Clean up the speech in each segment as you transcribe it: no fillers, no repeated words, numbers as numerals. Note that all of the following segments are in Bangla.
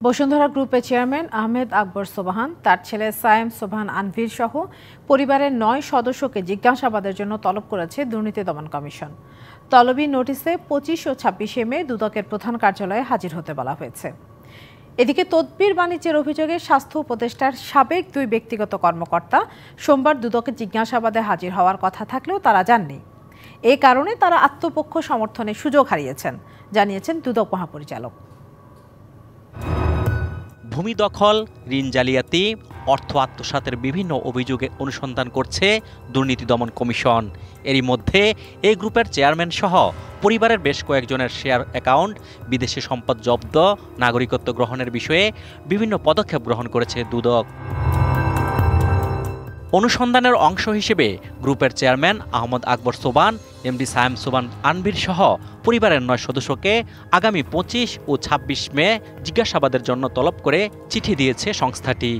বসুন্ধরা গ্রুপের চেয়ারম্যান আহমেদ আকবর সোবহান, তার ছেলে সায়েম সোবহান আনভীর সহ পরিবারের ৯ সদস্যকে জিজ্ঞাসাবাদের জন্য তলব করেছে দুর্নীতি দমন কমিশন। তলবি নোটিসে ২৫ ও ২৬শে মে দুদকের প্রধান কার্যালয়ে হাজির হতে বলা হয়েছে। এদিকে তদবির বাণিজ্যের অভিযোগে স্বাস্থ্য উপদেষ্টার সাবেক ২ ব্যক্তিগত কর্মকর্তা সোমবার দুদকের জিজ্ঞাসাবাদে হাজির হওয়ার কথা থাকলেও তারা যাননি। এ কারণে তারা আত্মপক্ষ সমর্থনের সুযোগ হারিয়েছেন, জানিয়েছেন দুদক মহাপরিচালক। ভূমি দখল, ঋণ জালিয়াতি, অর্থ আত্মসাতের বিভিন্ন অভিযোগে অনুসন্ধান করছে দুর্নীতি দমন কমিশন। এরই মধ্যে এই গ্রুপের চেয়ারম্যান সহ পরিবারের বেশ কয়েকজনের শেয়ার অ্যাকাউন্ট, বিদেশি সম্পদ জব্দ, নাগরিকত্ব গ্রহণের বিষয়ে বিভিন্ন পদক্ষেপ গ্রহণ করেছে দুদক। অনুসন্ধানের অংশ হিসেবে গ্রুপের চেয়ারম্যান আহমদ আকবর সোবহান, এমডি সায়েম সোবহান আনভীর সহ পরিবারের ৯ সদস্যকে আগামী ২৫ ও ২৬ মে জিজ্ঞাসাবাদের জন্য তলব করে চিঠি দিয়েছে সংস্থাটি।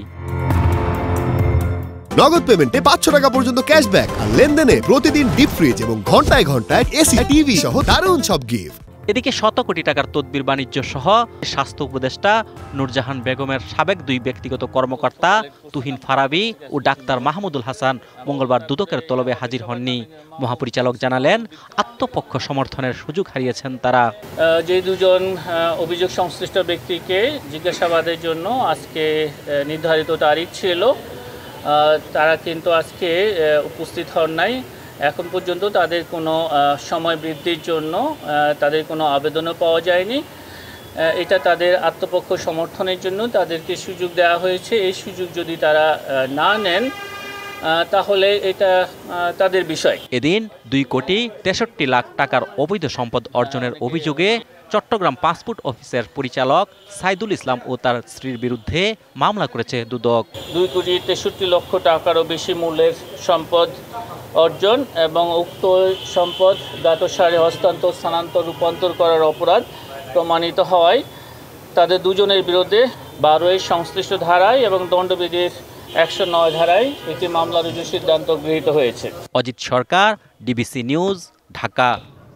নগদ পেমেন্টে ৫০০ টাকা পর্যন্ত ক্যাশব্যাক আর লেনদেনে প্রতিদিন ডিপ ফ্রিজ এবং ঘন্টায় ঘন্টায় এসি, টিভি সহ দারুণ সব গিফট। এদিকে শত কোটি টাকার তদবির বাণিজ্য সহ স্বাস্থ্য উপদেষ্টা নূরজাহান বেগমের সাবেক ২ ব্যক্তিগত কর্মকর্তা তুহিন ফারাবি ও ডাক্তার মাহমুদুল হাসান মঙ্গলবার দুদকের তলবে হাজির হননি। মহাপরিচালক জানালেন, আত্মপক্ষ সমর্থনের সুযোগ হারিয়েছেন তারা। যে দুজন অভিযোগ সংশ্লিষ্ট ব্যক্তিকে জিজ্ঞাসাবাদের জন্য আজকে নির্ধারিত তারিখ ছিল, তারা কিন্তু আজকে উপস্থিত হন নাই। এখন পর্যন্ত তাদের কোনো সময় বৃদ্ধির জন্য তাদের কোনো আবেদনও পাওয়া যায়নি। এটা তাদের আত্মপক্ষ সমর্থনের জন্য তাদেরকে সুযোগ দেওয়া হয়েছে। এই সুযোগ যদি তারা না নেন তাহলে এটা তাদের বিষয়। এদিন ২ কোটি ৬৩ লাখ টাকার অবৈধ সম্পদ অর্জনের অভিযোগে চট্টগ্রাম পাসপোর্ট অফিসের পরিচালক সাইদুল ইসলাম ও তার স্ত্রীর বিরুদ্ধে মামলা করেছে দুদক। ২ কোটি ৬৩ লক্ষ টাকারও বেশি মূল্যের সম্পদ অর্জন এবং উক্ত সম্পদ জ্ঞাতসারে হস্তান্তর, স্থানান্তর, রূপান্তর করার অপরাধ প্রমাণিত হওয়ায় তাদের দুজনের বিরুদ্ধে ১২ সংশ্লিষ্ট ধারায় এবং দণ্ডবিধির ১০৯ ধারায় একটি মামলা রুজুর সিদ্ধান্ত গৃহীত হয়েছে। অজিত সরকার, ডিবিসি নিউজ, ঢাকা।